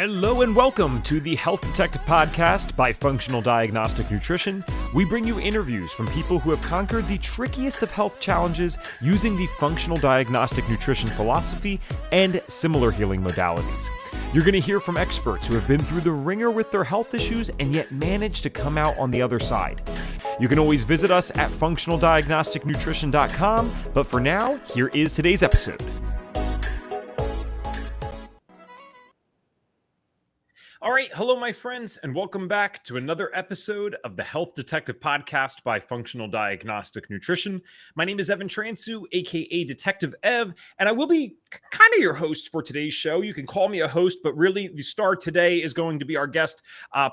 Hello and welcome to the Health Detective Podcast by Functional Diagnostic Nutrition. We bring you interviews from people who have conquered the trickiest of health challenges using the functional diagnostic nutrition philosophy and similar healing modalities. You're going to hear from experts who have been through the ringer with their health issues and yet managed to come out on the other side. You can always visit us at functionaldiagnosticnutrition.com, but for now, here is today's episode. All right, hello, my friends, and welcome back to another episode of the Health Detective Podcast by Functional Diagnostic Nutrition. My name is Evan Transu, aka Detective Ev, and I will be kind of your host for today's show. You can call me a host, but really the star today is going to be our guest,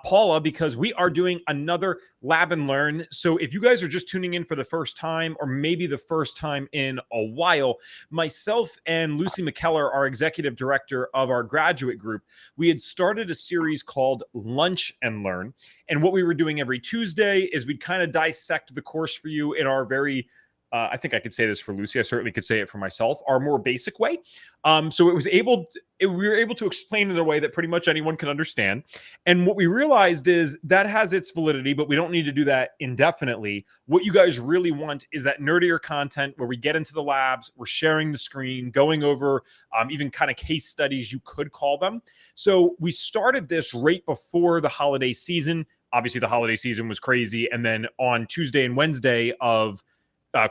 Paula, because we are doing another Lab and Learn. So if you guys are just tuning in for the first time, or maybe the first time in a while, myself and Lucy McKellar, our executive director of our graduate group, we had started a series called Lunch and Learn. And what we were doing every Tuesday is we'd kind of dissect the course for you in our very, I think I could say this for Lucy, I certainly could say it for myself, our more basic way. So we were able to explain it in a way that pretty much anyone can understand. And what we realized is that has its validity, but we don't need to do that indefinitely. What you guys really want is that nerdier content where we get into the labs, we're sharing the screen, going over even kind of case studies, you could call them. So we started this right before the holiday season. Obviously, the holiday season was crazy. And then on Tuesday and Wednesday of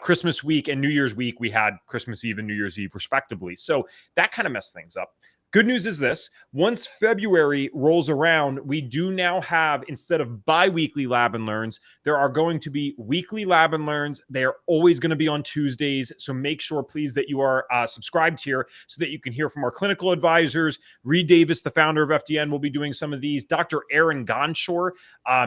Christmas week and New Year's week, we had Christmas Eve and New Year's Eve respectively. So that kind of messed things up. Good news is this: once February rolls around, we do now have, instead of bi-weekly Lab and Learns, there are going to be weekly Lab and Learns. They are always going to be on Tuesdays. So make sure, please, that you are subscribed here so that you can hear from our clinical advisors. Reed Davis, the founder of FDN, will be doing some of these. Dr. Aaron Gonshore,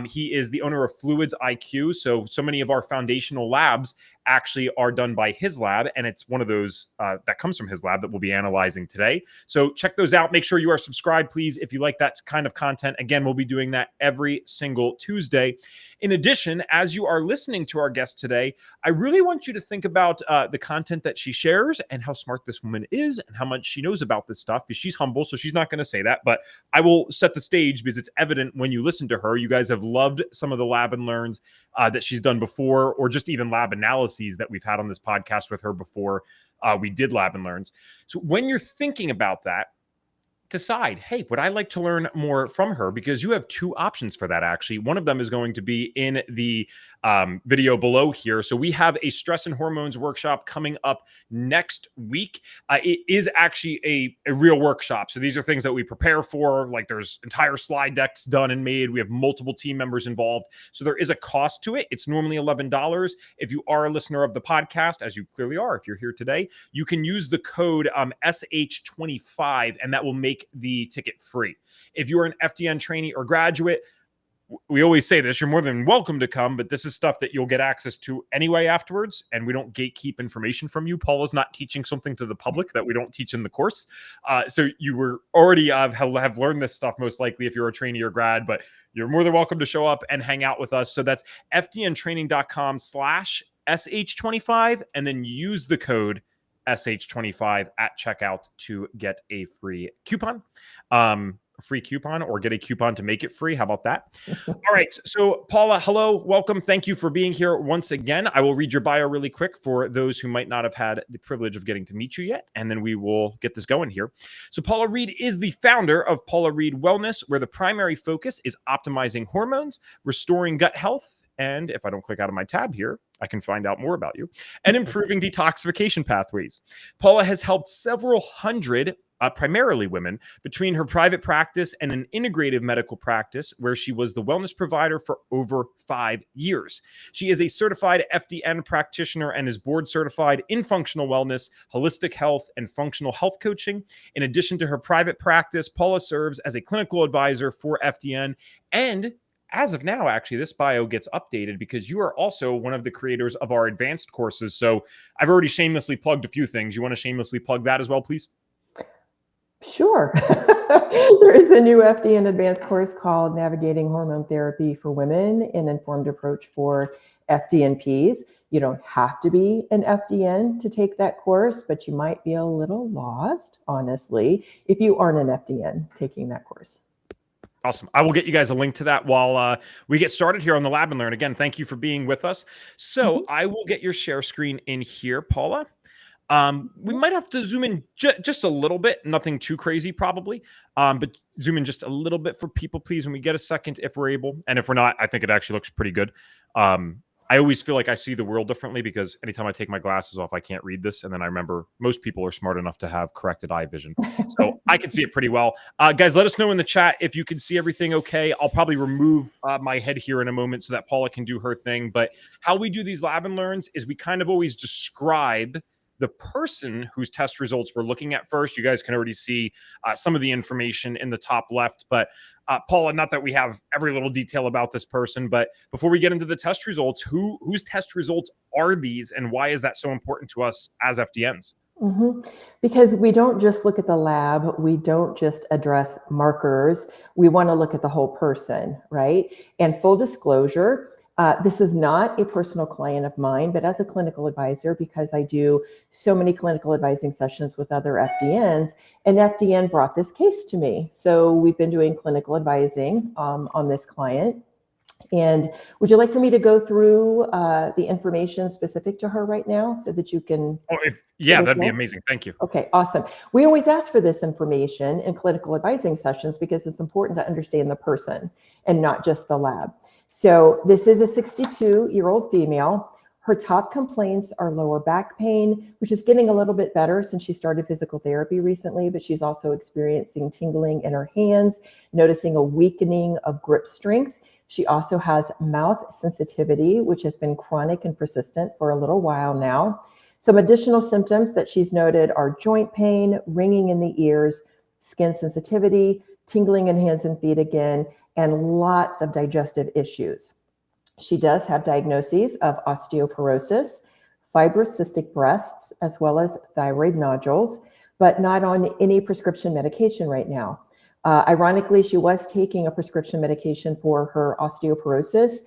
he is the owner of Fluids IQ. So many of our foundational labs actually are done by his lab, and it's one of those that comes from his lab that we'll be analyzing today. So check those out. Make sure you are subscribed, please, if you like that kind of content. Again, we'll be doing that every single Tuesday. In addition, as you are listening to our guest today, I really want you to think about the content that she shares and how smart this woman is and how much she knows about this stuff, because she's humble, so she's not going to say that, but I will set the stage because it's evident when you listen to her. You guys have loved some of the Lab and Learns that she's done before, or just even lab analyses that we've had on this podcast with her before we did Lab and Learns. So when you're thinking about that, decide, hey, would I like to learn more from her? Because you have two options for that, actually. One of them is going to be in the video below here. So we have a stress and hormones workshop coming up next week. It is actually a real workshop. So these are things that we prepare for. Like, there's entire slide decks done and made. We have multiple team members involved. So there is a cost to it. It's normally $11. If you are a listener of the podcast, as you clearly are, if you're here today, you can use the code SH25, and that will make the ticket free. If you're an FDN trainee or graduate, we always say this, you're more than welcome to come, but this is stuff that you'll get access to anyway afterwards, and we don't gatekeep information from you. Paula's not teaching something to the public that we don't teach in the course. So you were already have learned this stuff most likely if you're a trainee or grad, but you're more than welcome to show up and hang out with us. So that's fdntraining.com/SH25, and then use the code SH25 at checkout to get a free coupon. Or get a coupon to make it free. How about that? All right. So Paula, hello, welcome. Thank you for being here once again. I will read your bio really quick for those who might not have had the privilege of getting to meet you yet, and then we will get this going here. So Paula Reed is the founder of Paula Reed Wellness, where the primary focus is optimizing hormones, restoring gut health, and if I don't click out of my tab here, I can find out more about you, and improving detoxification pathways. Paula has helped several hundred primarily women, between her private practice and an integrative medical practice where she was the wellness provider for over 5 years. She is a certified FDN practitioner and is board certified in functional wellness, holistic health, and functional health coaching. In addition to her private practice, Paula serves as a clinical advisor for FDN, and as of now, actually, this bio gets updated because you are also one of the creators of our advanced courses. So I've already shamelessly plugged a few things. You want to shamelessly plug that as well, please? Sure. There is a new FDN advanced course called Navigating Hormone Therapy for Women, an Informed Approach for FDNPs. You don't have to be an FDN to take that course, but you might be a little lost, honestly, if you aren't an FDN taking that course. Awesome. I will get you guys a link to that while we get started here on the Lab and Learn. Again, thank you for being with us. So I will get your share screen in here, Paula. We might have to zoom in just a little bit, nothing too crazy probably, but zoom in just a little bit for people, please, when we get a second, if we're able. And if we're not, I think it actually looks pretty good. I always feel like I see the world differently because anytime I take my glasses off, I can't read this. And then I remember most people are smart enough to have corrected eye vision. So I can see it pretty well. Guys, let us know in the chat if you can see everything okay. I'll probably remove my head here in a moment so that Paula can do her thing. But how we do these Lab and Learns is we kind of always describe the person whose test results we're looking at first. You guys can already see some of the information in the top left. But Paula, not that we have every little detail about this person, but before we get into the test results, whose test results are these and why is that so important to us as FDNs? Because we don't just look at the lab, we don't just address markers, we want to look at the whole person, right? And full disclosure, this is not a personal client of mine, but as a clinical advisor, because I do so many clinical advising sessions with other FDNs, an FDN brought this case to me. So we've been doing clinical advising on this client. And would you like for me to go through the information specific to her right now so that you can? Yeah, that'd be amazing. Thank you. Okay, awesome. We always ask for this information in clinical advising sessions because it's important to understand the person and not just the lab. So this is a 62-year-old female. Her top complaints are lower back pain, which is getting a little bit better since she started physical therapy recently, but she's also experiencing tingling in her hands, noticing a weakening of grip strength. She also has mouth sensitivity, which has been chronic and persistent for a little while now. Some additional symptoms that she's noted are joint pain, ringing in the ears, skin sensitivity, tingling in hands and feet again, and lots of digestive issues. She does have diagnoses of osteoporosis, fibrocystic breasts, as well as thyroid nodules, but not on any prescription medication right now. Ironically, she was taking a prescription medication for her osteoporosis.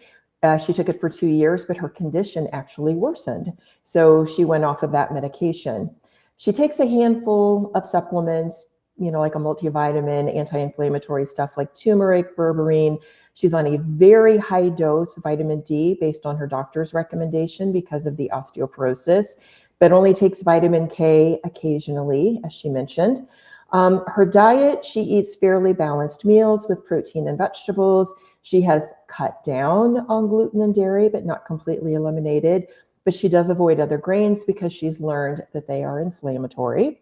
She took it for 2 years, but her condition actually worsened. So she went off of that medication. She takes a handful of supplements, like a multivitamin, anti-inflammatory stuff like turmeric, berberine. She's on a very high dose vitamin D based on her doctor's recommendation because of the osteoporosis, but only takes vitamin K occasionally, as she mentioned. Her diet, she eats fairly balanced meals with protein and vegetables. She has cut down on gluten and dairy, but not completely eliminated. But she does avoid other grains because she's learned that they are inflammatory.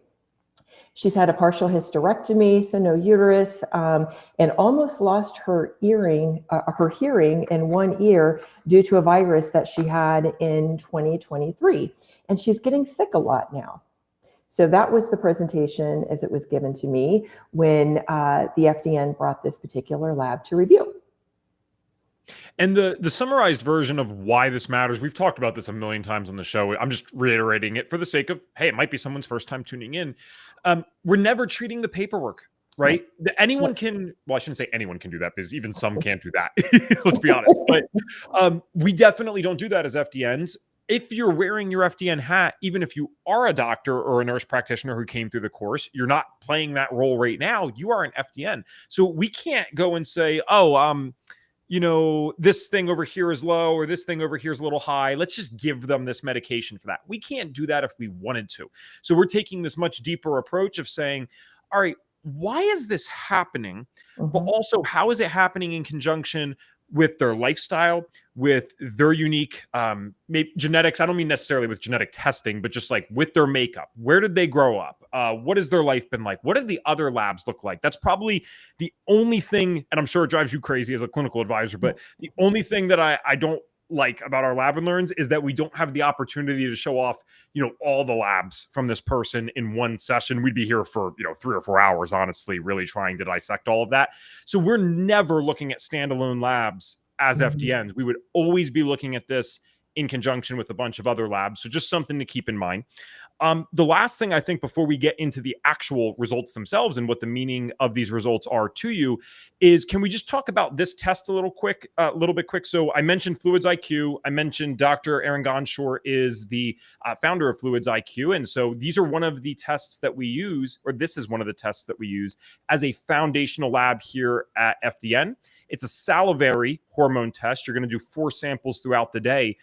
She's had a partial hysterectomy, so no uterus, and almost lost her hearing in one ear due to a virus that she had in 2023. And she's getting sick a lot now. So that was the presentation as it was given to me when the FDN brought this particular lab to review. And the summarized version of why this matters, we've talked about this a million times on the show. I'm just reiterating it for the sake of, hey, it might be someone's first time tuning in. We're never treating the paperwork, right? Anyone can, well, I shouldn't say anyone can do that because even some can't do that. Let's be honest. But we definitely don't do that as FDNs. If you're wearing your FDN hat, even if you are a doctor or a nurse practitioner who came through the course, you're not playing that role right now. You are an FDN. So we can't go and say, this thing over here is low or this thing over here is a little high. Let's just give them this medication for that. We can't do that if we wanted to. So we're taking this much deeper approach of saying, all right, why is this happening? But also, how is it happening in conjunction with their lifestyle, with their unique genetics? I don't mean necessarily with genetic testing, but just like with their makeup. Where did they grow up? What has their life been like? What did the other labs look like? That's probably the only thing, and I'm sure it drives you crazy as a clinical advisor, but the only thing that I don't like about our Lab and Learns is that we don't have the opportunity to show off, all the labs from this person in one session. We'd be here for, 3 or 4 hours, honestly, really trying to dissect all of that. So we're never looking at standalone labs as FDNs. We would always be looking at this in conjunction with a bunch of other labs. So just something to keep in mind. The last thing I think before we get into the actual results themselves and what the meaning of these results are to you is, can we just talk about this test a little bit quick? So I mentioned Fluids IQ. I mentioned Dr. Aaron Gonshore is the founder of Fluids IQ. And so these are one of the tests that we use, or this is one of the tests that we use as a foundational lab here at FDN. It's a salivary hormone test. You're going to do 4 samples throughout the day.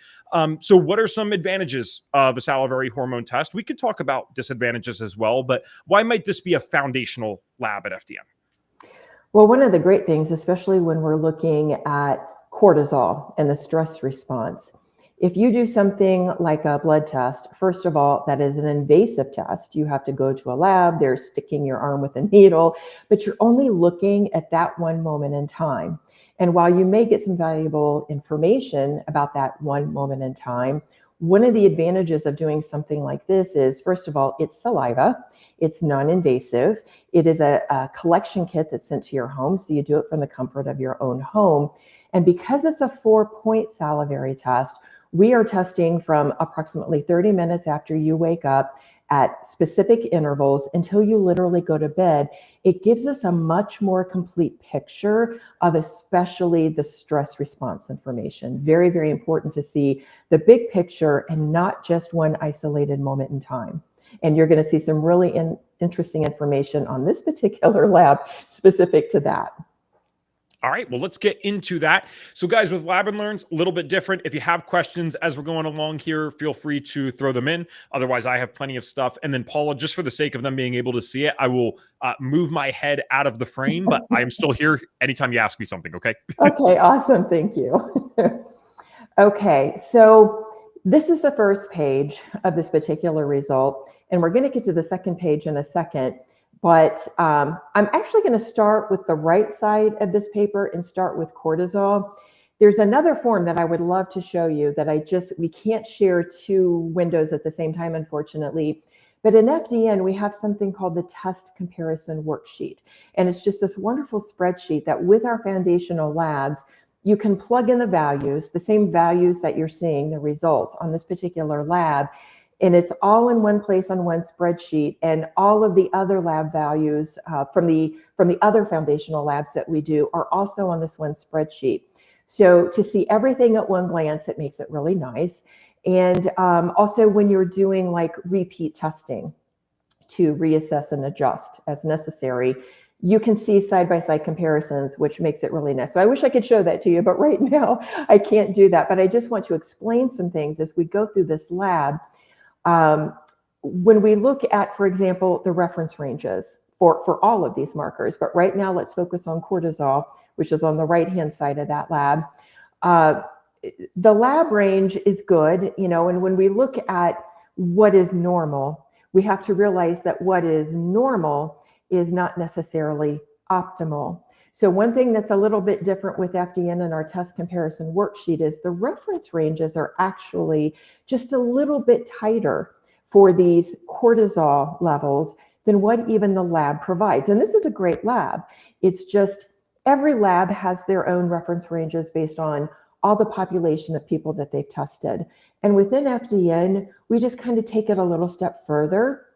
So what are some advantages of a salivary hormone test? We could talk about disadvantages as well, but why might this be a foundational lab at FDN? Well, one of the great things, especially when we're looking at cortisol and the stress response, if you do something like a blood test, first of all, that is an invasive test. You have to go to a lab, they're sticking your arm with a needle, but you're only looking at that one moment in time. And while you may get some valuable information about that one moment in time, one of the advantages of doing something like this is, first of all, it's saliva, it's non-invasive, it is a collection kit that's sent to your home, so you do it from the comfort of your own home. And because it's a 4-point salivary test, we are testing from approximately 30 minutes after you wake up at specific intervals until you literally go to bed. It gives us a much more complete picture of especially the stress response information. Very, very important to see the big picture and not just one isolated moment in time. And you're going to see some really interesting information on this particular lab specific to that. All right, well, let's get into that. So guys, with Lab and Learns, a little bit different. If you have questions as we're going along here, feel free to throw them in. Otherwise, I have plenty of stuff. And then Paula, just for the sake of them being able to see it, I will move my head out of the frame, but I am still here anytime you ask me something, okay? Okay, awesome, thank you. Okay, so this is the first page of this particular result, and we're going to get to the second page in a second. But I'm actually going to start with the right side of this paper and start with cortisol. There's another form that I would love to show you that we can't share 2 windows at the same time, unfortunately. But in FDN, we have something called the test comparison worksheet. And it's just this wonderful spreadsheet that with our foundational labs, you can plug in the values, the same values that you're seeing, the results on this particular lab. And it's all in one place on one spreadsheet, and all of the other lab values from the other foundational labs that we do are also on this one spreadsheet. So to see everything at one glance, it makes it really nice. And also when you're doing like repeat testing to reassess and adjust as necessary, you can see side-by-side comparisons, which makes it really nice. So I wish I could show that to you, but right now I can't do that. But I just want to explain some things as we go through this lab. When we look at, for example, the reference ranges for all of these markers, but right now let's focus on cortisol, which is on the right-hand side of that lab. The lab range is good, and when we look at what is normal, we have to realize that what is normal is not necessarily optimal. So one thing that's a little bit different with FDN and our test comparison worksheet is the reference ranges are actually just a little bit tighter for these cortisol levels than what even the lab provides. And this is a great lab. It's just every lab has their own reference ranges based on all the population of people that they've tested. And within FDN, we just kind of take it a little step further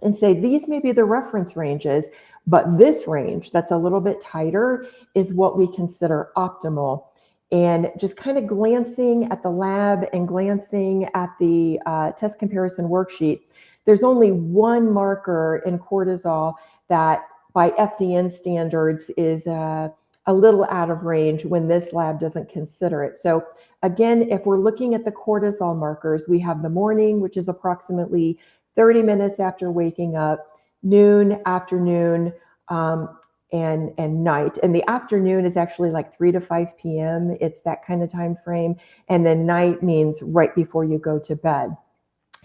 and say, these may be the reference ranges, but this range that's a little bit tighter is what we consider optimal. And just kind of glancing at the lab and glancing at the test comparison worksheet, there's only one marker in cortisol that by FDN standards is a little out of range when this lab doesn't consider it. So again, if we're looking at the cortisol markers, we have the morning, which is approximately 30 minutes after waking up, noon, afternoon, and night. And the afternoon is actually like 3 to 5 p.m. It's that kind of time frame. And then night means right before you go to bed.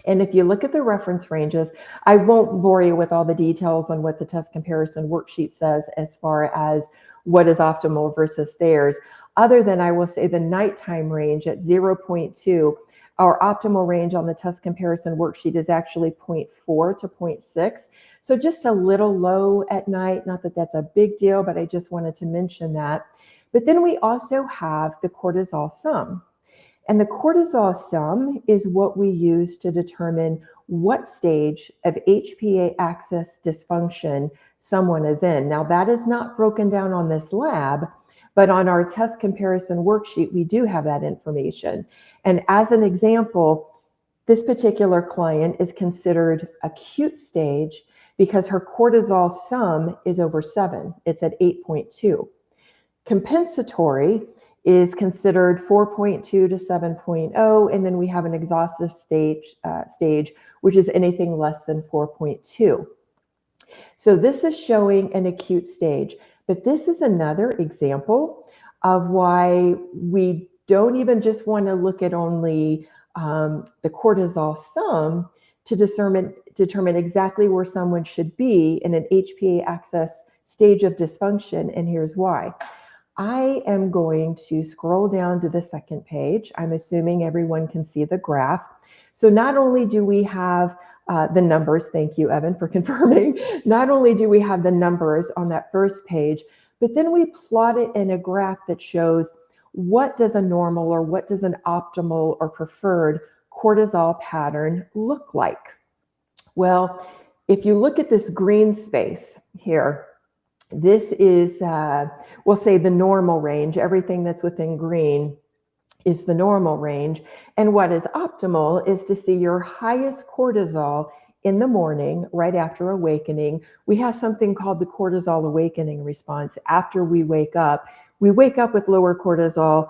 And if you look at the reference ranges, I won't bore you with all the details on what the test comparison worksheet says as far as what is optimal versus theirs, other than I will say the nighttime range at 0.2. Our optimal range on the test comparison worksheet is actually 0.4 to 0.6. So just a little low at night. Not that that's a big deal, but I just wanted to mention that. But then we also have the cortisol sum. And the cortisol sum is what we use to determine what stage of HPA axis dysfunction someone is in. Now, that is not broken down on this lab, but on our test comparison worksheet, we do have that information. And as an example, this particular client is considered acute stage because her cortisol sum is over 7. It's at 8.2. Compensatory is considered 4.2 to 7.0, and then we have an exhaustive stage, which is anything less than 4.2. So this is showing an acute stage, but this is another example of why we don't even just want to look at only the cortisol sum to determine exactly where someone should be in an HPA axis stage of dysfunction, and here's why. I am going to scroll down to the second page. I'm assuming everyone can see the graph. So not only do we have the numbers, thank you, Evan, for confirming. Not only do we have the numbers on that first page, but then we plot it in a graph that shows what does a normal or what does an optimal or preferred cortisol pattern look like. Well, if you look at this green space here, this is, we'll say the normal range. Everything that's within green is the normal range. And what is optimal is to see your highest cortisol in the morning, right after awakening. We have something called the cortisol awakening response. After we wake up with lower cortisol.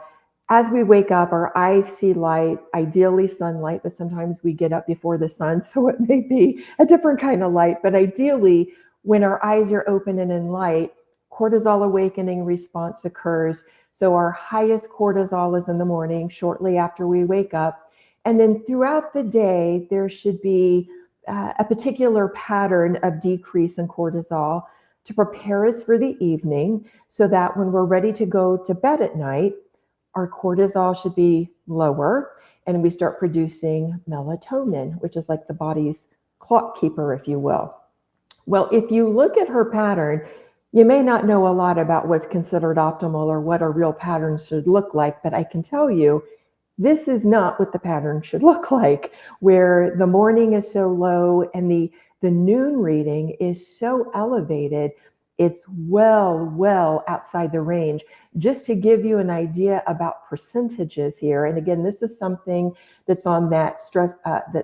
As we wake up, our eyes see light, ideally sunlight, but sometimes we get up before the sun, so it may be a different kind of light. But ideally, when our eyes are open and in light, cortisol awakening response occurs. So our highest cortisol is in the morning, shortly after we wake up. And then throughout the day, there should be a particular pattern of decrease in cortisol to prepare us for the evening, so that when we're ready to go to bed at night, our cortisol should be lower and we start producing melatonin, which is like the body's clock keeper, if you will. Well, if you look at her pattern, you may not know a lot about what's considered optimal or what a real pattern should look like, but I can tell you, this is not what the pattern should look like, where the morning is so low and the noon reading is so elevated. It's well outside the range. Just to give you an idea about percentages here, and again, this is something that's on that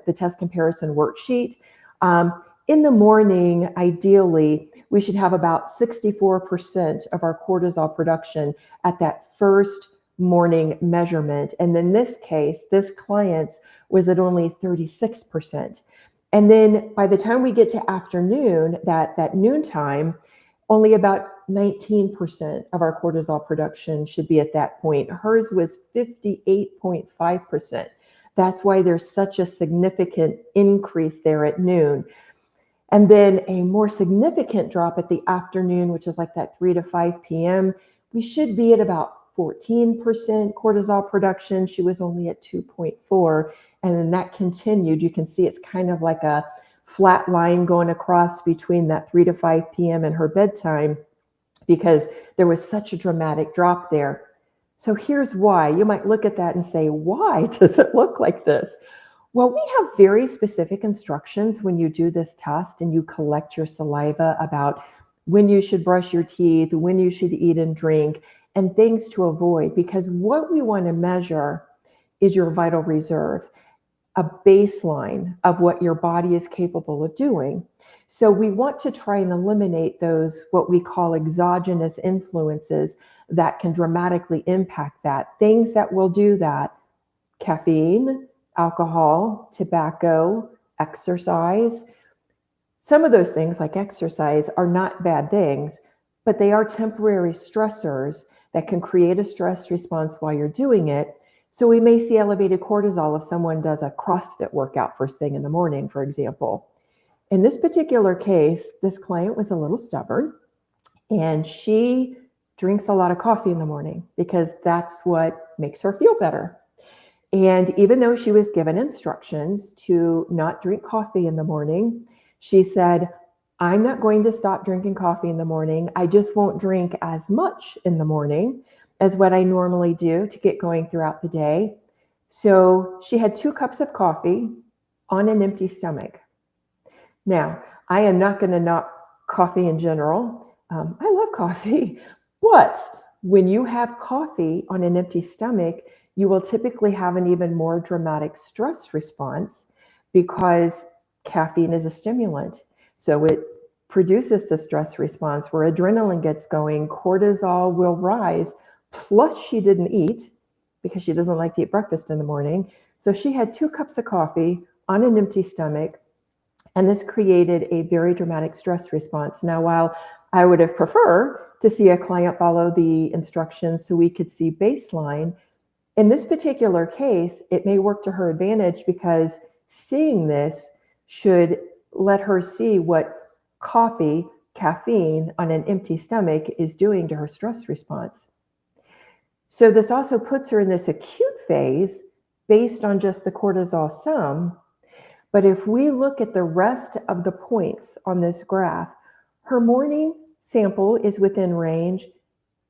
the test comparison worksheet. In the morning, ideally, we should have about 64% of our cortisol production at that first morning measurement. And in this case, this client's was at only 36%. And then by the time we get to afternoon, that noontime, only about 19% of our cortisol production should be at that point. Hers was 58.5%. That's why there's such a significant increase there at noon. And then a more significant drop at the afternoon, which is like that 3 to 5 p.m. We should be at about 14% cortisol production. She was only at 2.4. And then that continued. You can see it's kind of like a flat line going across between that 3 to 5 p.m. and her bedtime, because there was such a dramatic drop there. So here's why. You might look at that and say, why does it look like this? Well, we have very specific instructions when you do this test and you collect your saliva about when you should brush your teeth, when you should eat and drink, and things to avoid, because what we want to measure is your vital reserve, a baseline of what your body is capable of doing. So we want to try and eliminate those, what we call exogenous influences that can dramatically impact that. Things that will do that: caffeine, alcohol, tobacco, exercise. Some of those things, like exercise, are not bad things, but they are temporary stressors that can create a stress response while you're doing it. So we may see elevated cortisol if someone does a CrossFit workout first thing in the morning, for example. In this particular case, this client was a little stubborn, and she drinks a lot of coffee in the morning because that's what makes her feel better. And even though she was given instructions to not drink coffee in the morning, she said, I'm not going to stop drinking coffee in the morning. I just won't drink as much in the morning as what I normally do to get going throughout the day. So she had 2 cups of coffee on an empty stomach. Now, I am not going to knock coffee in general. I love coffee, but when you have coffee on an empty stomach, you will typically have an even more dramatic stress response because caffeine is a stimulant. So it produces the stress response where adrenaline gets going, cortisol will rise, plus she didn't eat because she doesn't like to eat breakfast in the morning. So she had 2 cups of coffee on an empty stomach, and this created a very dramatic stress response. Now, while I would have preferred to see a client follow the instructions so we could see baseline, in this particular case, it may work to her advantage because seeing this should let her see what caffeine on an empty stomach is doing to her stress response. So this also puts her in this acute phase based on just the cortisol sum. But if we look at the rest of the points on this graph, her morning sample is within range,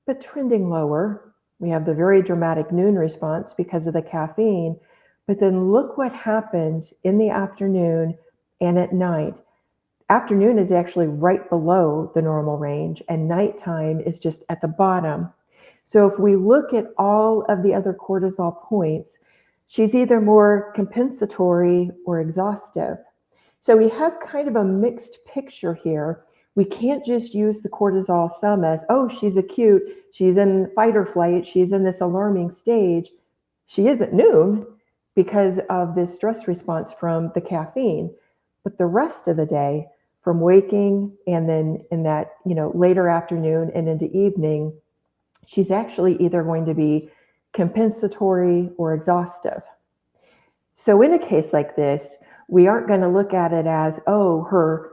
but trending lower. We have the very dramatic noon response because of the caffeine. But then look what happens in the afternoon and at night. Afternoon is actually right below the normal range, and nighttime is just at the bottom. So if we look at all of the other cortisol points, she's either more compensatory or exhaustive. So we have kind of a mixed picture here. We can't just use the cortisol sum as, oh, she's acute, she's in fight or flight, she's in this alarming stage. She is at noon because of this stress response from the caffeine. But the rest of the day, from waking and then in that, later afternoon and into evening, she's actually either going to be compensatory or exhaustive. So in a case like this, we aren't going to look at it as, oh, her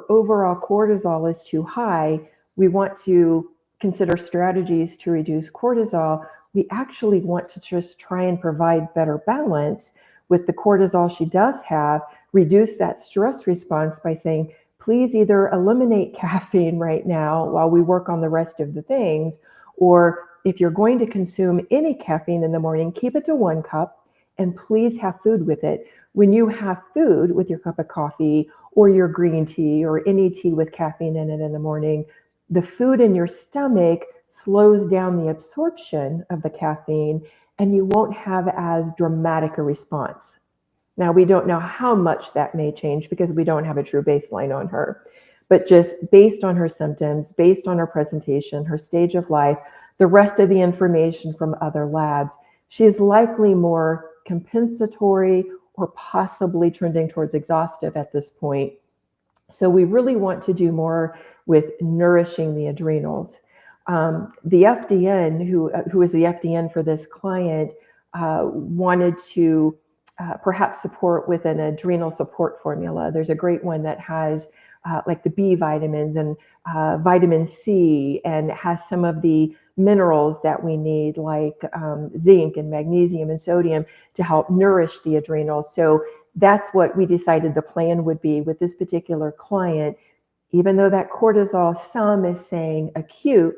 overall cortisol is too high. We want to consider strategies to reduce cortisol. We actually want to just try and provide better balance with the cortisol she does have, reduce that stress response by saying, please either eliminate caffeine right now while we work on the rest of the things, or if you're going to consume any caffeine in the morning, keep it to 1 cup and please have food with it. When you have food with your cup of coffee or your green tea or any tea with caffeine in it in the morning, the food in your stomach slows down the absorption of the caffeine and you won't have as dramatic a response. Now, we don't know how much that may change because we don't have a true baseline on her, but just based on her symptoms, based on her presentation, her stage of life, the rest of the information from other labs, she is likely more compensatory or possibly trending towards exhaustive at this point. So we really want to do more with nourishing the adrenals. The FDN, who is the FDN for this client, wanted to perhaps support with an adrenal support formula. There's a great one that has like the B vitamins and vitamin C, and has some of the minerals that we need, like zinc and magnesium and sodium, to help nourish the adrenals. So that's what we decided the plan would be with this particular client. Even though that cortisol sum is saying acute,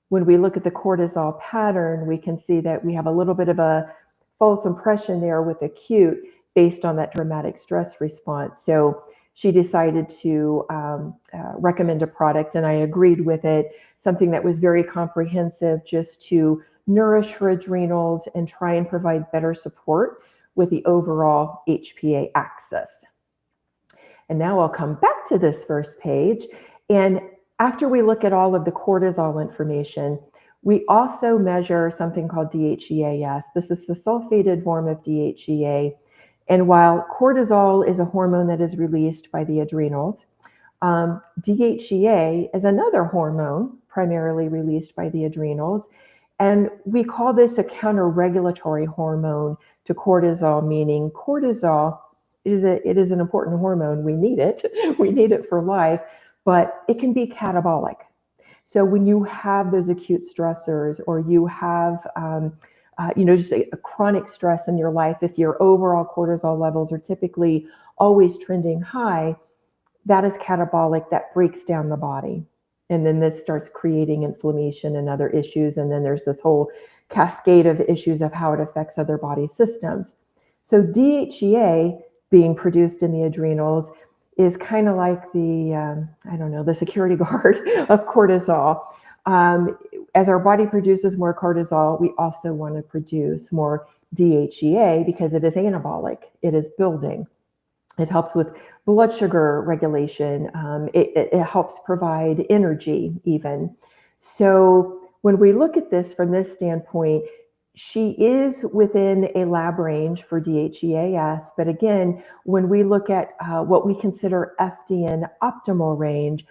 when we look at the cortisol pattern, we can see that we have a little bit of a false impression there with acute based on that dramatic stress response. So she decided to recommend a product, and I agreed with it, something that was very comprehensive just to nourish her adrenals and try and provide better support with the overall HPA axis. And now I'll come back to this first page. And after we look at all of the cortisol information, we also measure something called DHEAS. This is the sulfated form of DHEA. And while cortisol is a hormone that is released by the adrenals, DHEA is another hormone primarily released by the adrenals. And we call this a counter-regulatory hormone to cortisol, meaning cortisol is an important hormone. We need it. We need it for life, but it can be catabolic. So when you have those acute stressors, or you have just a chronic stress in your life, if your overall cortisol levels are typically always trending high, that is catabolic, that breaks down the body. And then this starts creating inflammation and other issues. And then there's this whole cascade of issues of how it affects other body systems. So DHEA being produced in the adrenals is kind of like the, the security guard of cortisol. As our body produces more cortisol, we also want to produce more DHEA because it is anabolic, it is building. It helps with blood sugar regulation. It helps provide energy even. So when we look at this from this standpoint, she is within a lab range for DHEAS. But again, when we look at what we consider FDN optimal range,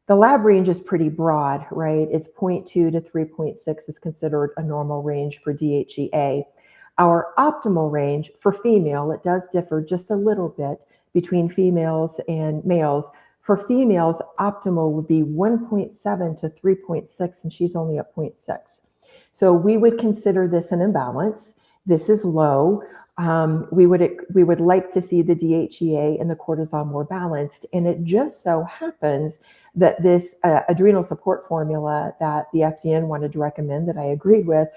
the lab range is pretty broad, right? It's 0.2 to 3.6 is considered a normal range for DHEA. Our optimal range for female, it does differ just a little bit between females and males. For females, optimal would be 1.7 to 3.6, and she's only at 0.6. So we would consider this an imbalance. This is low. We would like to see the DHEA and the cortisol more balanced. And it just so happens that this adrenal support formula that the FDN wanted to recommend, that I agreed with,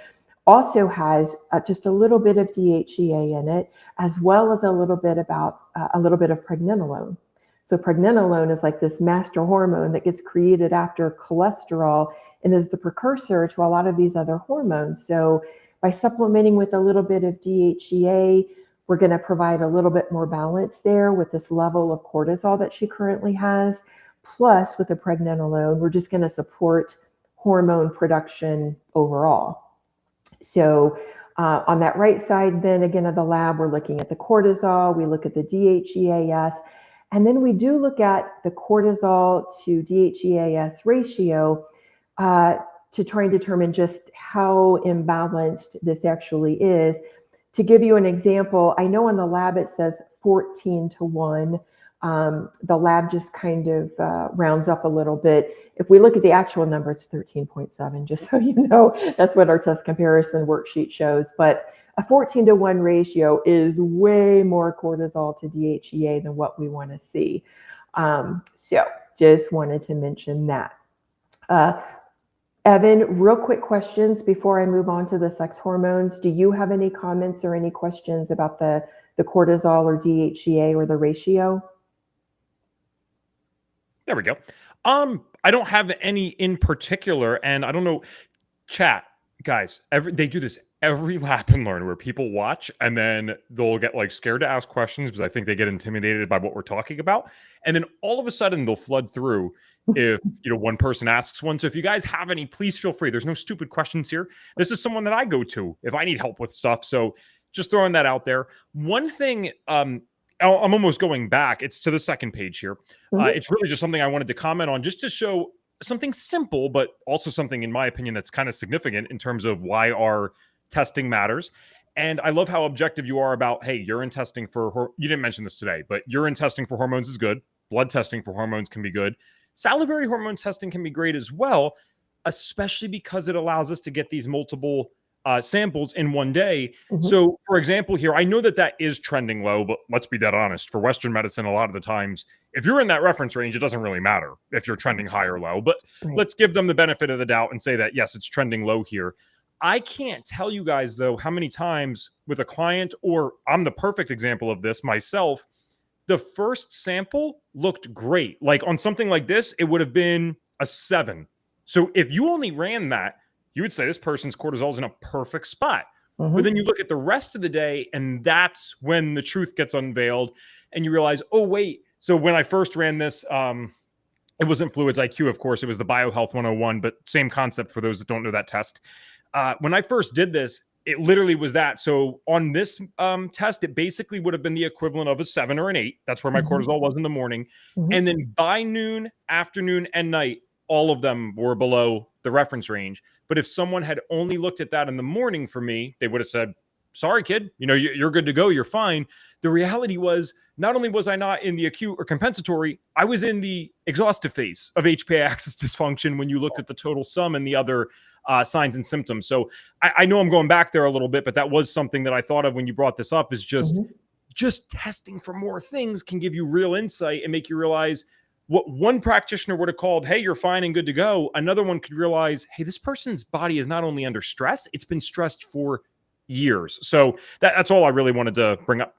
also has just a little bit of DHEA in it, as well as a little bit of pregnenolone. So pregnenolone is like this master hormone that gets created after cholesterol and is the precursor to a lot of these other hormones. So by supplementing with a little bit of DHEA, we're going to provide a little bit more balance there with this level of cortisol that she currently has. Plus, with the pregnenolone, we're just going to support hormone production overall. So on that right side, then again of the lab, we're looking at the cortisol, we look at the DHEAS, and then we do look at the cortisol to DHEAS ratio to try and determine just how imbalanced this actually is. To give you an example, I know on the lab it says 14 to 1. The lab just kind of rounds up a little bit. If we look at the actual number, it's 13.7, just so you know. That's what our test comparison worksheet shows. But a 14 to 1 ratio is way more cortisol to DHEA than what we want to see. So just wanted to mention that. Evan, real quick questions before I move on to the sex hormones. Do you have any comments or any questions about the cortisol or DHEA or the ratio? There we go. I don't have any in particular, and I don't know, chat, guys, they do this every Lap and Learn where people watch and then they'll get like scared to ask questions because I think they get intimidated by what we're talking about. And then all of a sudden they'll flood through if one person asks one. So if you guys have any, please feel free. There's no stupid questions here. This is someone that I go to if I need help with stuff. So just throwing that out there. One thing, I'm almost going back. It's to the second page here. It's really just something I wanted to comment on just to show something simple, but also something, in my opinion, that's kind of significant in terms of why our testing matters. And I love how objective you are about, hey, urine testing you didn't mention this today, but urine testing for hormones is good. Blood testing for hormones can be good. Salivary hormone testing can be great as well, especially because it allows us to get these multiple samples in one day. So for example here, I know that is trending low, but let's be dead honest. For Western medicine, a lot of the times, if you're in that reference range, it doesn't really matter if you're trending high or low, but let's give them the benefit of the doubt and say that, yes, it's trending low here. I can't tell you guys though, how many times with a client, or I'm the perfect example of this myself, the first sample looked great. Like on something like this, it would have been a 7. So if you only ran that, you would say this person's cortisol is in a perfect spot. But then you look at the rest of the day, and that's when the truth gets unveiled, and you realize, oh, wait. So when I first ran this, it wasn't Fluids IQ, of course. It was the BioHealth 101, but same concept for those that don't know that test. When I first did this, it literally was that. So on this test, it basically would have been the equivalent of a 7 or an 8. That's where my cortisol was in the morning. And then by noon, afternoon, and night, all of them were below the reference range. But if someone had only looked at that in the morning for me, they would have said, sorry, kid, you're good to go. You're fine. The reality was, not only was I not in the acute or compensatory, I was in the exhaustive phase of HPA axis dysfunction when you looked at the total sum and the other signs and symptoms. So I know I'm going back there a little bit, but that was something that I thought of when you brought this up, is just testing for more things can give you real insight and make you realize, what one practitioner would have called, hey, you're fine and good to go, another one could realize, hey, this person's body is not only under stress, it's been stressed for years. So that's all I really wanted to bring up.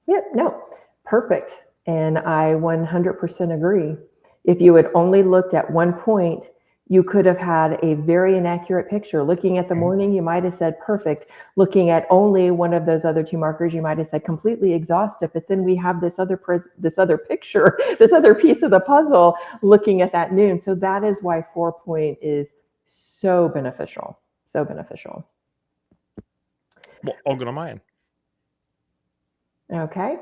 Yeah, no, perfect. And I 100% agree. If you had only looked at one point, you could have had a very inaccurate picture. Looking at the morning, you might have said perfect. Looking at only one of those other two markers, you might have said completely exhausted. But then we have this other picture, this other piece of the puzzle looking at that noon. So that is why 4-point is so beneficial. So beneficial. Well, all good on my end. Okay.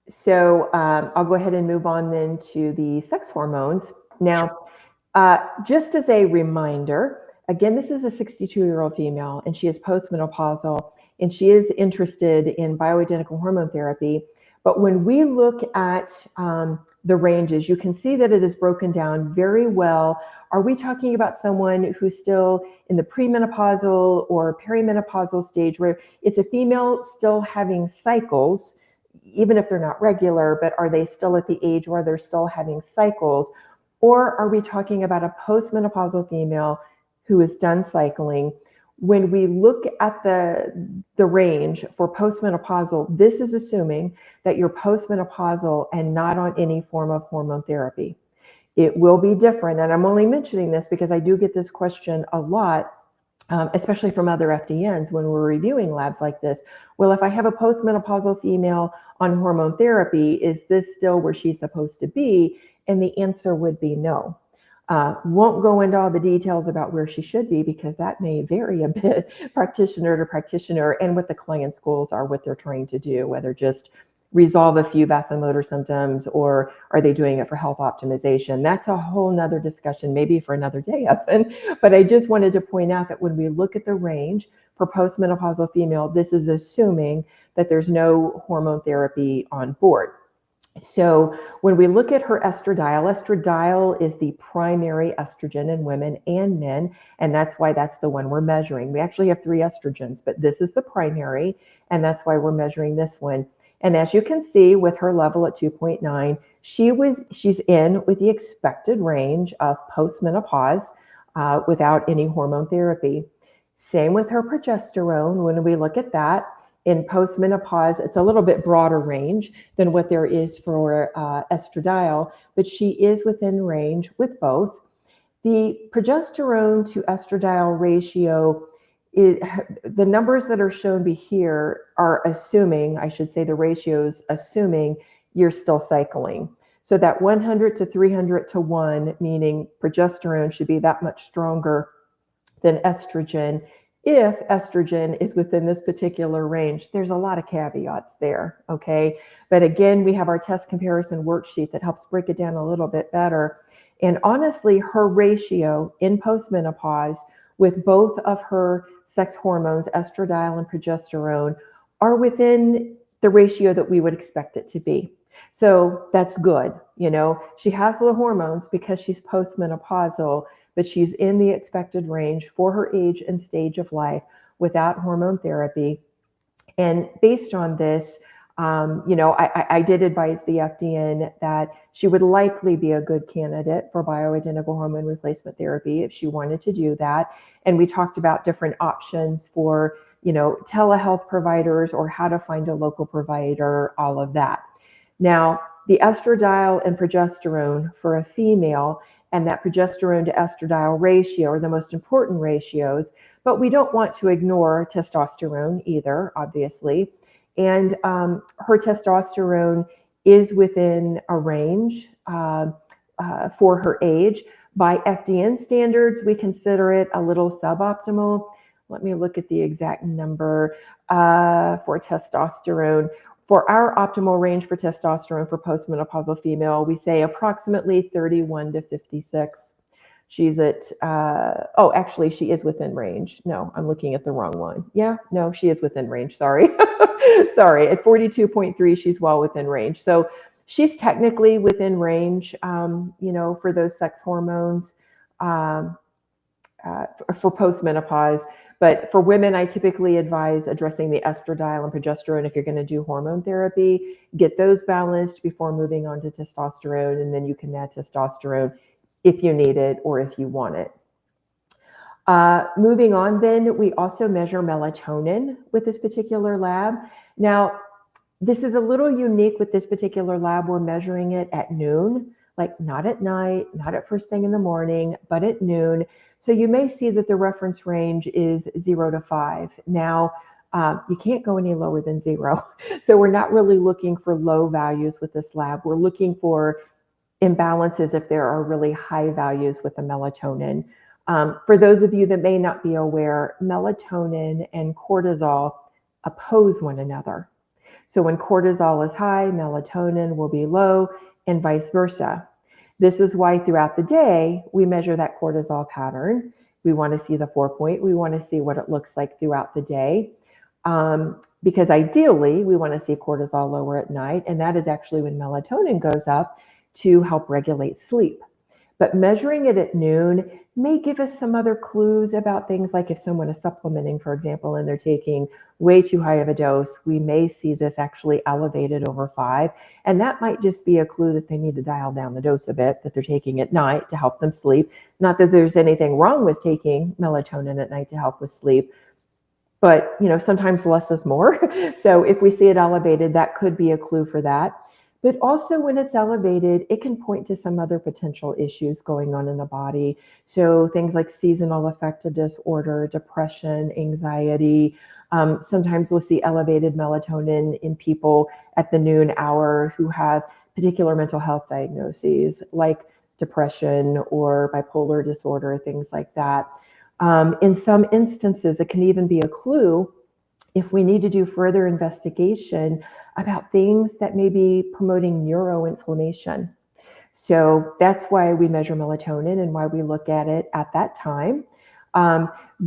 So I'll go ahead and move on then to the sex hormones. Now, just as a reminder, again, this is a 62-year-old female, and she is postmenopausal, and she is interested in bioidentical hormone therapy. But when we look at the ranges, you can see that it is broken down very well. Are we talking about someone who's still in the premenopausal or perimenopausal stage, where it's a female still having cycles, even if they're not regular, but are they still at the age where they're still having cycles? Or are we talking about a postmenopausal female who is done cycling? When we look at the range for postmenopausal, this is assuming that you're postmenopausal and not on any form of hormone therapy. It will be different, and I'm only mentioning this because I do get this question a lot, especially from other FDNs when we're reviewing labs like this. Well, if I have a postmenopausal female on hormone therapy, is this still where she's supposed to be? And the answer would be no. Won't go into all the details about where she should be because that may vary a bit practitioner to practitioner and what the client's goals are, what they're trying to do, whether just resolve a few vasomotor symptoms or are they doing it for health optimization. That's a whole nother discussion, maybe for another day, Evan. But I just wanted to point out that when we look at the range for postmenopausal female, this is assuming that there's no hormone therapy on board. So when we look at her estradiol is the primary estrogen in women and men, and that's why that's the one we're measuring. We actually have 3 estrogens, but this is the primary, and that's why we're measuring this one. And as you can see with her level at 2.9, she's in with the expected range of postmenopause without any hormone therapy. Same with her progesterone. When we look at that, in postmenopause, it's a little bit broader range than what there is for estradiol, but she is within range with both. The progesterone to estradiol ratio, the numbers that are shown here are assuming, I should say the ratios, assuming you're still cycling. So that 100 to 300 to 1, meaning progesterone should be that much stronger than estrogen. If estrogen is within this particular range, there's a lot of caveats there, okay? But again, we have our test comparison worksheet that helps break it down a little bit better. And honestly, her ratio in postmenopause with both of her sex hormones, estradiol and progesterone, are within the ratio that we would expect it to be. So that's good. You know, she has the hormones because she's postmenopausal, but she's in the expected range for her age and stage of life without hormone therapy. And based on this, I did advise the FDN that she would likely be a good candidate for bioidentical hormone replacement therapy if she wanted to do that. And we talked about different options for, telehealth providers or how to find a local provider, all of that. Now, the estradiol and progesterone for a female and that progesterone to estradiol ratio are the most important ratios, but we don't want to ignore testosterone either, obviously. And her testosterone is within a range for her age. By FDN standards, we consider it a little suboptimal. Let me look at the exact number for testosterone. For our optimal range for testosterone for postmenopausal female, we say approximately 31 to 56. She's at, actually, she is within range. No, I'm looking at the wrong one. Yeah, no, she is within range. Sorry. Sorry. At 42.3, she's well within range. So she's technically within range, for those sex hormones for postmenopause. But for women, I typically advise addressing the estradiol and progesterone. If you're going to do hormone therapy, get those balanced before moving on to testosterone, and then you can add testosterone if you need it or if you want it. Moving on, then we also measure melatonin with this particular lab. Now, this is a little unique with this particular lab. We're measuring it at noon, like not at night, not at first thing in the morning, but at noon. So you may see that the reference range is 0 to 5. Now, you can't go any lower than 0. So we're not really looking for low values with this lab. We're looking for imbalances if there are really high values with the melatonin. For those of you that may not be aware, melatonin and cortisol oppose one another. So when cortisol is high, melatonin will be low, and vice versa. This is why throughout the day, we measure that cortisol pattern. We want to see the 4-point. We want to see what it looks like throughout the day. Because ideally, we want to see cortisol lower at night, and that is actually when melatonin goes up to help regulate sleep. But measuring it at noon may give us some other clues about things like if someone is supplementing, for example, and they're taking way too high of a dose, we may see this actually elevated over 5. And that might just be a clue that they need to dial down the dose a bit that they're taking at night to help them sleep. Not that there's anything wrong with taking melatonin at night to help with sleep, but sometimes less is more. So if we see it elevated, that could be a clue for that. But also when it's elevated, it can point to some other potential issues going on in the body. So things like seasonal affective disorder, depression, anxiety. Sometimes we'll see elevated melatonin in people at the noon hour who have particular mental health diagnoses like depression or bipolar disorder, things like that. In some instances, it can even be a clue if we need to do further investigation about things that may be promoting neuroinflammation. So that's why we measure melatonin and why we look at it at that time.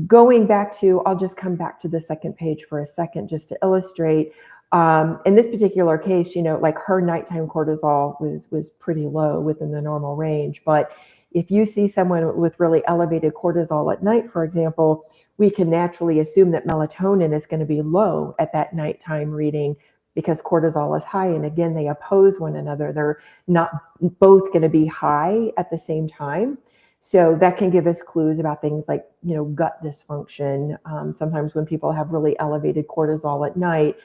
Going back to, I'll just come back to the second page for a second just to illustrate. In this particular case, like her nighttime cortisol was pretty low within the normal range. But if you see someone with really elevated cortisol at night, for example, we can naturally assume that melatonin is going to be low at that nighttime reading because cortisol is high. And again, they oppose one another. They're not both going to be high at the same time. So that can give us clues about things like, gut dysfunction. Sometimes when people have really elevated cortisol at night,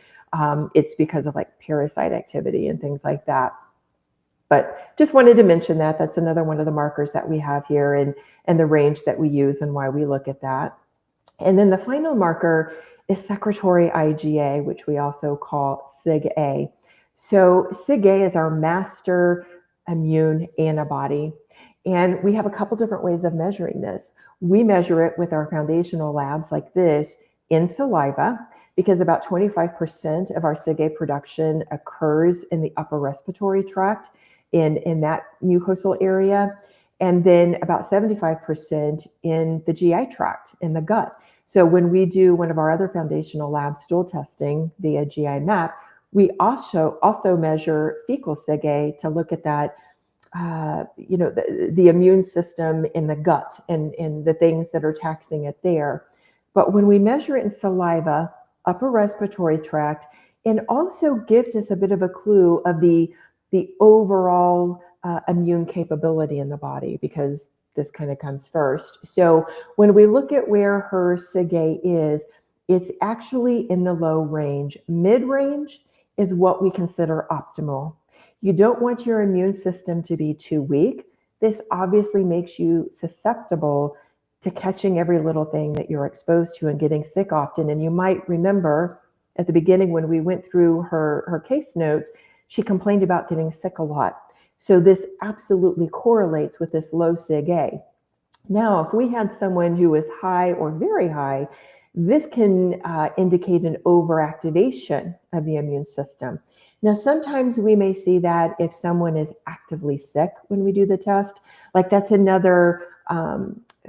it's because of like parasite activity and things like that. But just wanted to mention that. That's another one of the markers that we have here and the range that we use and why we look at that. And then the final marker is secretory IgA, which we also call SIG-A. So SIG-A is our master immune antibody. And we have a couple different ways of measuring this. We measure it with our foundational labs like this in saliva, because about 25% of our SIG-A production occurs in the upper respiratory tract in that mucosal area. And then about 75% in the GI tract, in the gut. So when we do one of our other foundational labs, stool testing via GI map, we also measure fecal SIG-A to look at that, the immune system in the gut and the things that are taxing it there. But when we measure it in saliva, upper respiratory tract, it also gives us a bit of a clue of the overall immune capability in the body, because this kind of comes first. So when we look at where her SIG-A is, it's actually in the low range. Mid-range is what we consider optimal. You don't want your immune system to be too weak. This obviously makes you susceptible to catching every little thing that you're exposed to and getting sick often. And you might remember at the beginning when we went through her case notes, she complained about getting sick a lot. So this absolutely correlates with this low SIG-A. Now, if we had someone who is high or very high, this can indicate an overactivation of the immune system. Now, sometimes we may see that if someone is actively sick when we do the test. Like that's another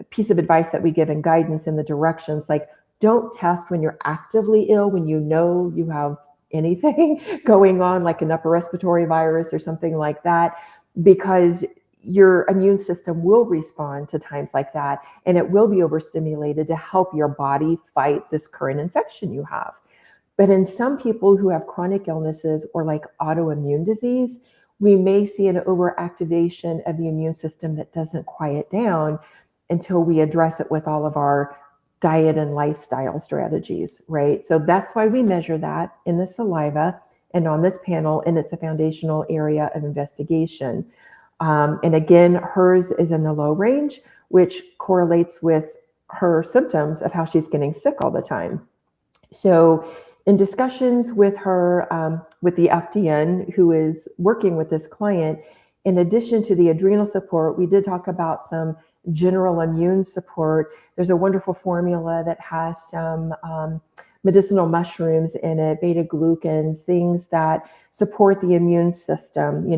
piece of advice that we give in guidance in the directions, like don't test when you're actively ill, when you know you have anything going on like an upper respiratory virus or something like that, because your immune system will respond to times like that, and it will be overstimulated to help your body fight this current infection you have. But in some people who have chronic illnesses or like autoimmune disease, we may see an overactivation of the immune system that doesn't quiet down until we address it with all of our diet and lifestyle strategies, right? So that's why we measure that in the saliva and on this panel, and it's a foundational area of investigation. And again, hers is in the low range, which correlates with her symptoms of how she's getting sick all the time. So in discussions with her, with the FDN who is working with this client, in addition to the adrenal support, we did talk about some general immune support. There's a wonderful formula that has some medicinal mushrooms in it, beta glucans, things that support the immune system.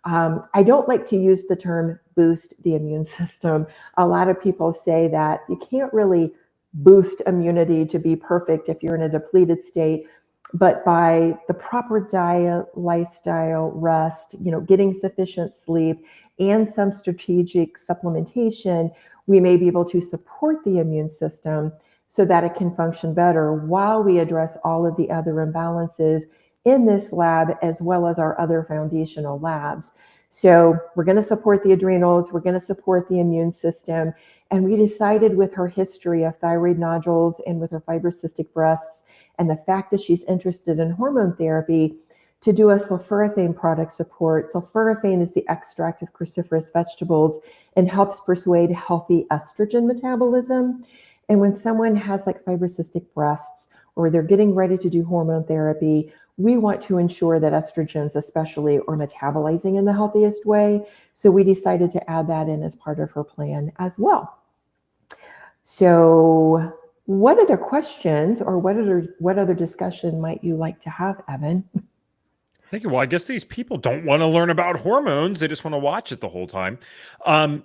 I don't like to use the term boost the immune system. A lot of people say that you can't really boost immunity to be perfect if you're in a depleted state, but by the proper diet, lifestyle, rest, getting sufficient sleep, and some strategic supplementation, we may be able to support the immune system so that it can function better while we address all of the other imbalances in this lab, as well as our other foundational labs. So we're going to support the adrenals, we're going to support the immune system. And we decided with her history of thyroid nodules and with her fibrocystic breasts and the fact that she's interested in hormone therapy to do a sulforaphane product support. Sulforaphane is the extract of cruciferous vegetables and helps persuade healthy estrogen metabolism. And when someone has like fibrocystic breasts or they're getting ready to do hormone therapy, we want to ensure that estrogens especially are metabolizing in the healthiest way. So we decided to add that in as part of her plan as well. So what other questions or what other discussion might you like to have, Evan? Thank you. Well, I guess these people don't want to learn about hormones. They just want to watch it the whole time. I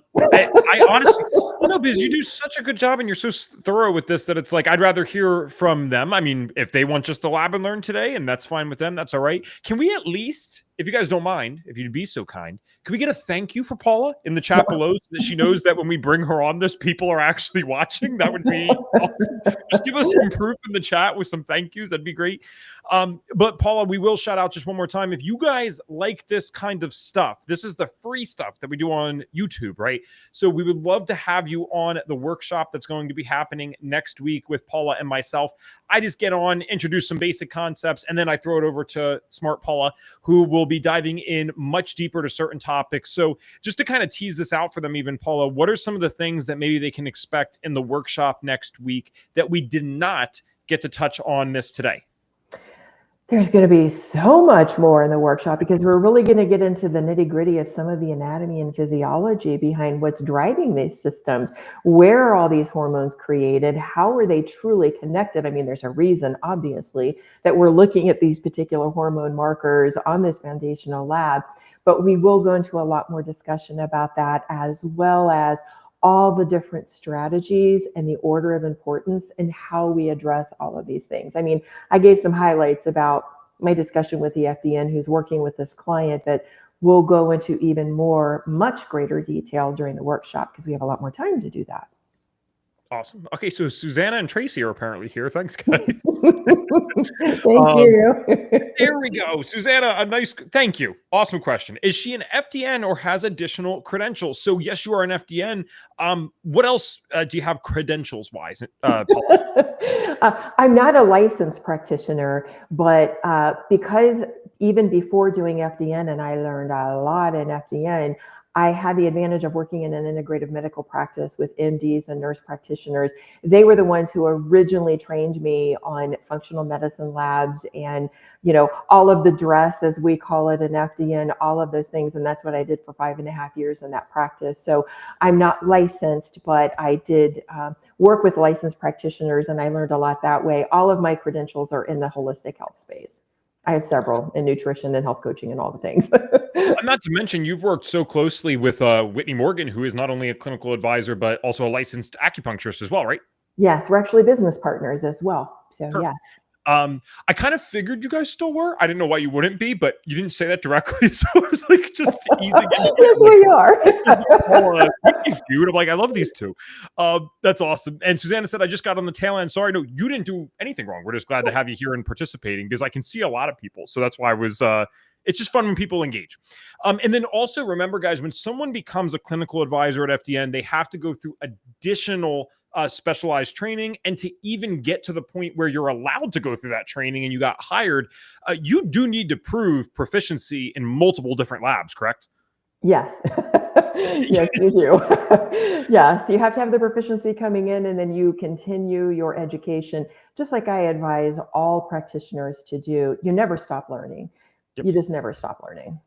honestly, no, because you do such a good job and you're so thorough with this that it's like, I'd rather hear from them. I mean, if they want just the lab and learn today and that's fine with them, that's all right. Can we at least, if you guys don't mind, if you'd be so kind, can we get a thank you for Paula in the chat below so that she knows that when we bring her on this, people are actually watching? That would be awesome. Just give us some proof in the chat with some thank yous. That'd be great. But Paula, we will shout out just one more time. If you guys like this kind of stuff, this is the free stuff that we do on YouTube, right? So we would love to have you on the workshop that's going to be happening next week with Paula and myself. I just get on, introduce some basic concepts, and then I throw it over to Smart Paula, who will be diving in much deeper to certain topics. So just to kind of tease this out for them, even Paula, what are some of the things that maybe they can expect in the workshop next week that we did not get to touch on this today? There's going to be so much more in the workshop because we're really going to get into the nitty-gritty of some of the anatomy and physiology behind what's driving these systems. Where are all these hormones created? How are they truly connected? I mean, there's a reason, obviously, that we're looking at these particular hormone markers on this foundational lab, but we will go into a lot more discussion about that, as well as all the different strategies and the order of importance and how we address all of these things. I mean, I gave some highlights about my discussion with the FDN who's working with this client, but we'll go into even more, much greater detail during the workshop because we have a lot more time to do that. Awesome. Okay, so Susanna and Tracy are apparently here. Thanks, guys. Thank you. There we go. Susanna, a nice, thank you. Awesome question. Is she an FDN or has additional credentials? So yes, you are an FDN. What else do you have credentials wise? I'm not a licensed practitioner, but because even before doing FDN, and I learned a lot in FDN, I had the advantage of working in an integrative medical practice with MDs and nurse practitioners. They were the ones who originally trained me on functional medicine labs and, all of the dress, as we call it in FDN, all of those things. And that's what I did for 5.5 years in that practice. So I'm not licensed, but I did work with licensed practitioners and I learned a lot that way. All of my credentials are in the holistic health space. I have several in nutrition and health coaching and all the things. Not to mention, you've worked so closely with Whitney Morgan, who is not only a clinical advisor, but also a licensed acupuncturist as well, right? Yes, we're actually business partners as well. So Perfect. yes. I kind of figured you guys still were. I didn't know why you wouldn't be, but you didn't say that directly. So it was like just easing into Yes, it. we are. Feud. I'm like, I love these two. That's awesome. And Susanna said, I just got on the tail end. Sorry, no, you didn't do anything wrong. We're just glad to have you here and participating because I can see a lot of people. So that's why I was, it's just fun when people engage. And then also remember, guys, when someone becomes a clinical advisor at FDN, they have to go through additional specialized training. And to even get to the point where you're allowed to go through that training and you got hired, you do need to prove proficiency in multiple different labs, correct? Yes. Yes, you do. Yes, you have to have the proficiency coming in, and then you continue your education, just like I advise all practitioners to do. You never stop learning. Yep. You just never stop learning.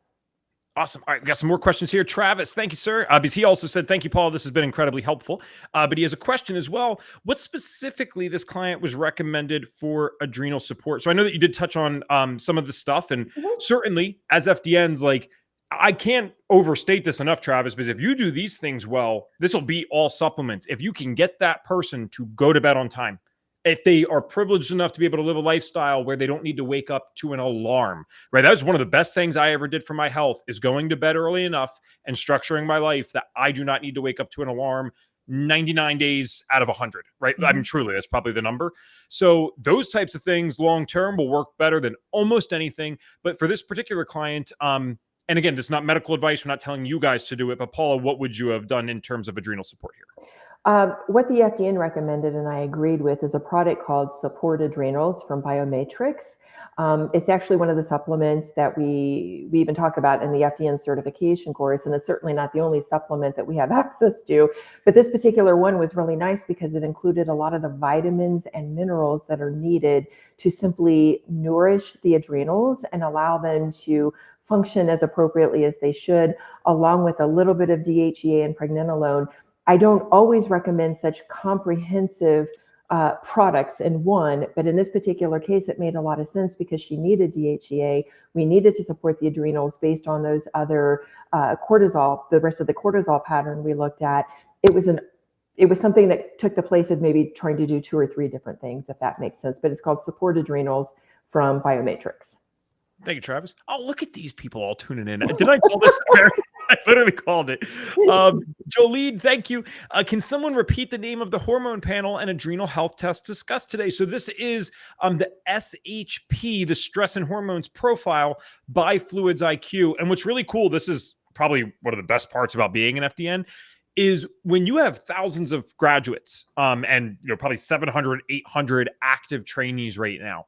Awesome. All right, we got some more questions here. Travis, thank you, sir. Because he also said, thank you, Paul. This has been incredibly helpful. But he has a question as well. What specifically this client was recommended for adrenal support? So I know that you did touch on some of the stuff. And certainly as FDNs, like, I can't overstate this enough, Travis, because if you do these things well, this will be all supplements. If you can get that person to go to bed on time, if they are privileged enough to be able to live a lifestyle where they don't need to wake up to an alarm, right? That was one of the best things I ever did for my health, is going to bed early enough and structuring my life that I do not need to wake up to an alarm 99 days out of 100, right? I mean, truly, that's probably the number. So those types of things long-term will work better than almost anything. But for this particular client, and again, this is not medical advice. We're not telling you guys to do it, but Paula, what would you have done in terms of adrenal support here? What the FDN recommended, and I agreed with, is a product called Support Adrenals from Biomatrix. It's actually one of the supplements that we even talk about in the FDN certification course, and it's certainly not the only supplement that we have access to. But this particular one was really nice because it included a lot of the vitamins and minerals that are needed to simply nourish the adrenals and allow them to function as appropriately as they should, along with a little bit of DHEA and pregnenolone. I don't always recommend such comprehensive products in one, but in this particular case, it made a lot of sense because she needed DHEA. We needed to support the adrenals based on those other cortisol, the rest of the cortisol pattern we looked at. It was something that took the place of maybe trying to do 2 or 3 different things, if that makes sense. But it's called Support Adrenals from Biomatrix. Thank you, Travis. Oh, look at these people all tuning in. Did I call this? I literally called it. Jolene, thank you. Can someone repeat the name of the hormone panel and adrenal health test discussed today? So this is the SHP, the stress and hormones profile by Fluids IQ. And what's really cool, this is probably one of the best parts about being an FDN, is when you have thousands of graduates and probably 700, 800 active trainees right now,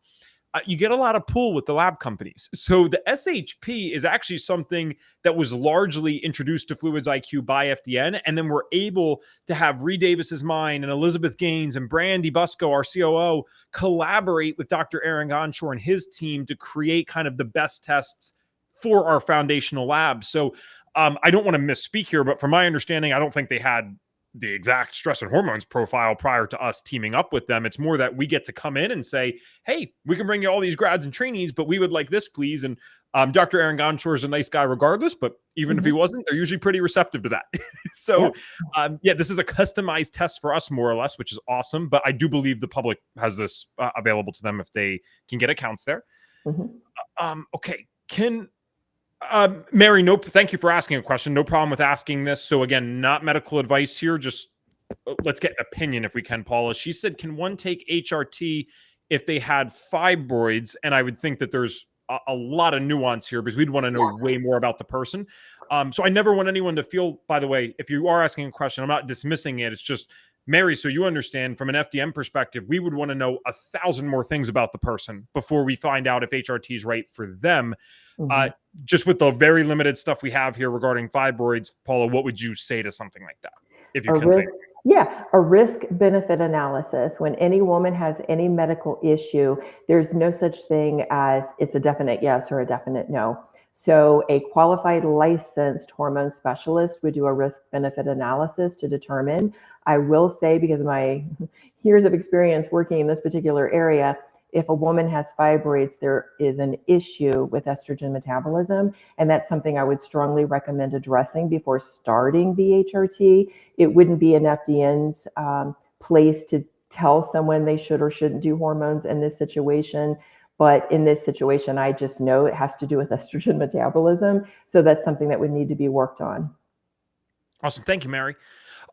you get a lot of pull with the lab companies. So the SHP is actually something that was largely introduced to Fluids IQ by FDN. And then we're able to have Reed Davis's mind and Elizabeth Gaines and Brandy Busco, our COO, collaborate with Dr. Aaron Gonshore and his team to create kind of the best tests for our foundational labs. So I don't want to misspeak here, but from my understanding, I don't think they had the exact stress and hormones profile prior to us teaming up with them. It's more that we get to come in and say, hey, we can bring you all these grads and trainees, but we would like this, please. And Dr. Aaron Gonshore is a nice guy regardless, but even if he wasn't, they're usually pretty receptive to that. So this is a customized test for us more or less, which is awesome. But I do believe the public has this available to them if they can get accounts there. Okay. Mary, nope. Thank you for asking a question. No problem with asking this. So again, not medical advice here. Just let's get an opinion if we can, Paula. She said, can one take HRT if they had fibroids? And I would think that there's a lot of nuance here because we'd want to know way more about the person. So I never want anyone to feel, by the way, if you are asking a question, I'm not dismissing it. It's just, Mary, so you understand from an FDM perspective, we would want to know 1,000 more things about the person before we find out if HRT is right for them. Just with the very limited stuff we have here regarding fibroids, Paula, what would you say to something like that? If you can say. Yeah, a risk-benefit analysis. When any woman has any medical issue, there's no such thing as it's a definite yes or a definite no. So a qualified licensed hormone specialist would do a risk-benefit analysis to determine. I will say, because of my years of experience working in this particular area, if a woman has fibroids, there is an issue with estrogen metabolism, and that's something I would strongly recommend addressing before starting BHRT. It wouldn't be an FDN's place to tell someone they should or shouldn't do hormones in this situation. But in this situation, I just know it has to do with estrogen metabolism. So that's something that would need to be worked on. Awesome. Thank you, Mary.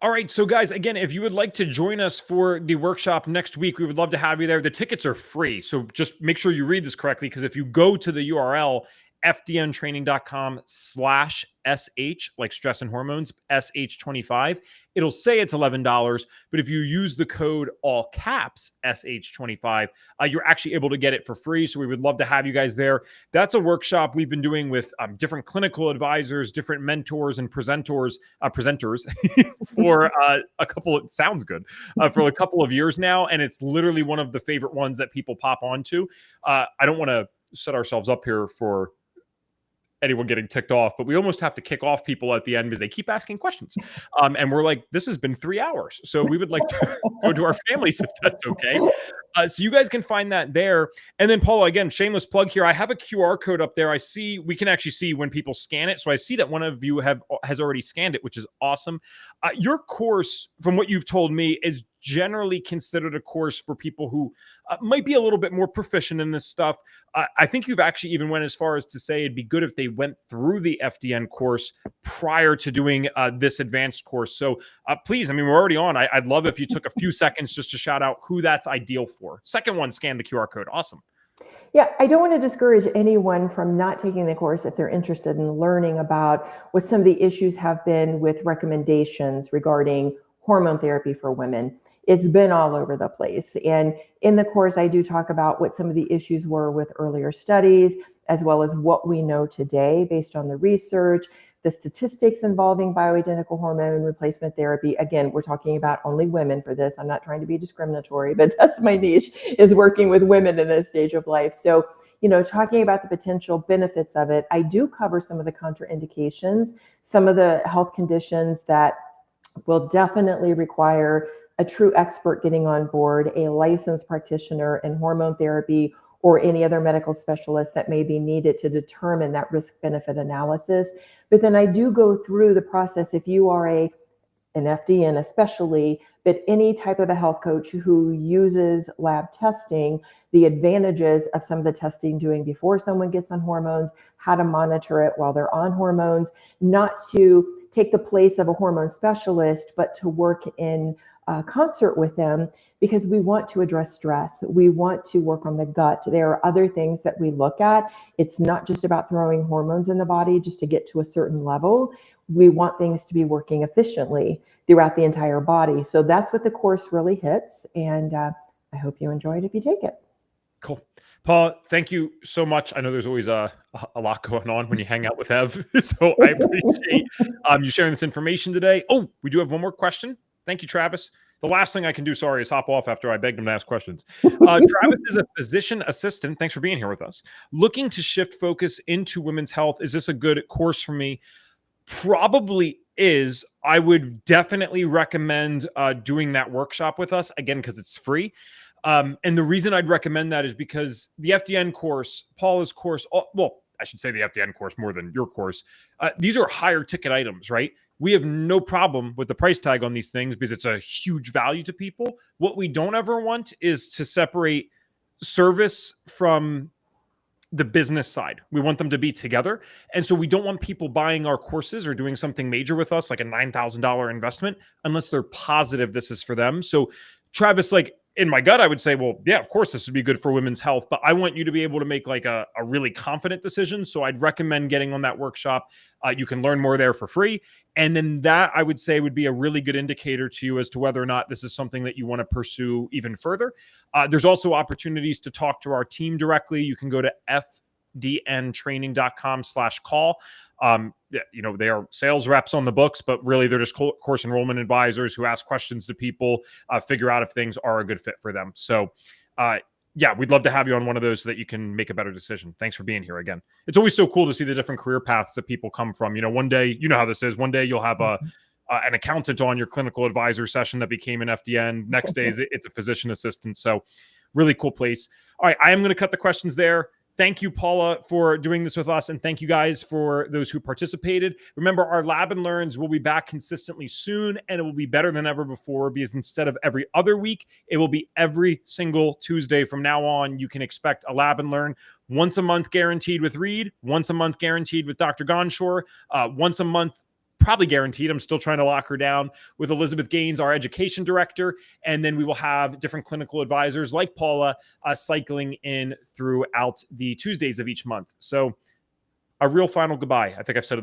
All right. So, guys, again, if you would like to join us for the workshop next week, we would love to have you there. The tickets are free. So just make sure you read this correctly, because if you go to the URL, fdntraining.com/SH, like stress and hormones, SH25, it'll say it's $11. But if you use the code all caps SH25, you're actually able to get it for free. So we would love to have you guys there. That's a workshop we've been doing with different clinical advisors, different mentors and presenters for a couple of, sounds good, for a couple of years now. And it's literally one of the favorite ones that people pop onto. I don't want to set ourselves up here for anyone getting ticked off, but we almost have to kick off people at the end because they keep asking questions. And we're like, this has been 3 hours. So we would like to go to our families if that's okay. So you guys can find that there. And then Paula, again, shameless plug here. I have a QR code up there. We can actually see when people scan it. So I see that one of you has already scanned it, which is awesome. Your course, from what you've told me, is generally considered a course for people who might be a little bit more proficient in this stuff. I think you've actually even went as far as to say it'd be good if they went through the FDN course prior to doing this advanced course. So please, I mean, we're already on. I'd love if you took a few seconds just to shout out who that's ideal for. Second one, scan the QR code. Awesome. Yeah, I don't want to discourage anyone from not taking the course if they're interested in learning about what some of the issues have been with recommendations regarding hormone therapy for women. It's been all over the place. And in the course, I do talk about what some of the issues were with earlier studies, as well as what we know today based on the research, the statistics involving bioidentical hormone replacement therapy. Again, we're talking about only women for this. I'm not trying to be discriminatory, but that's my niche, is working with women in this stage of life. So, talking about the potential benefits of it, I do cover some of the contraindications, some of the health conditions that will definitely require a true expert getting on board, a licensed practitioner in hormone therapy, or any other medical specialist that may be needed to determine that risk-benefit analysis. But then I do go through the process if you are an FDN especially, but any type of a health coach who uses lab testing, the advantages of some of the testing doing before someone gets on hormones, how to monitor it while they're on hormones, not to take the place of a hormone specialist, but to work in concert with them, because we want to address stress. We want to work on the gut. There are other things that we look at. It's not just about throwing hormones in the body just to get to a certain level. We want things to be working efficiently throughout the entire body. So that's what the course really hits. And I hope you enjoy it if you take it. Cool. Paul, thank you so much. I know there's always a lot going on when you hang out with Ev. So I appreciate you sharing this information today. Oh, we do have one more question. Thank you, Travis. The last thing I can do, is hop off after I begged him to ask questions. Travis is a physician assistant. Thanks for being here with us. Looking to shift focus into women's health. Is this a good course for me? Probably is. I would definitely recommend doing that workshop with us, again, because it's free. And the reason I'd recommend that is because the FDN course, Paula's course, I should say the FDN course more than your course. These are higher ticket items, right? We have no problem with the price tag on these things because it's a huge value to people. What we don't ever want is to separate service from the business side. We want them to be together. And so we don't want people buying our courses or doing something major with us, like a $9,000 investment, unless they're positive this is for them. So Travis, in my gut, I would say, well, yeah, of course, this would be good for women's health, but I want you to be able to make a really confident decision. So I'd recommend getting on that workshop. You can learn more there for free. And then that, I would say, would be a really good indicator to you as to whether or not this is something that you want to pursue even further. There's also opportunities to talk to our team directly. You can go to fdntraining.com/call. They are sales reps on the books, but really they're just course enrollment advisors who ask questions to people, figure out if things are a good fit for them. So, we'd love to have you on one of those so that you can make a better decision. Thanks for being here again. It's always so cool to see the different career paths that people come from. One day, you know how this is. One day you'll have an accountant on your clinical advisor session that became an FDN. Next day it's a physician assistant. So really cool place. All right. I am going to cut the questions there. Thank you, Paula, for doing this with us. And thank you guys for those who participated. Remember, our Lab and Learns will be back consistently soon, and it will be better than ever before, because instead of every other week, it will be every single Tuesday from now on. You can expect a Lab and Learn once a month guaranteed with Reed, once a month guaranteed with Dr. Gonshore, once a month probably guaranteed. I'm still trying to lock her down with Elizabeth Gaines, our education director. And then we will have different clinical advisors like Paula cycling in throughout the Tuesdays of each month. So a real final goodbye. I think I've said it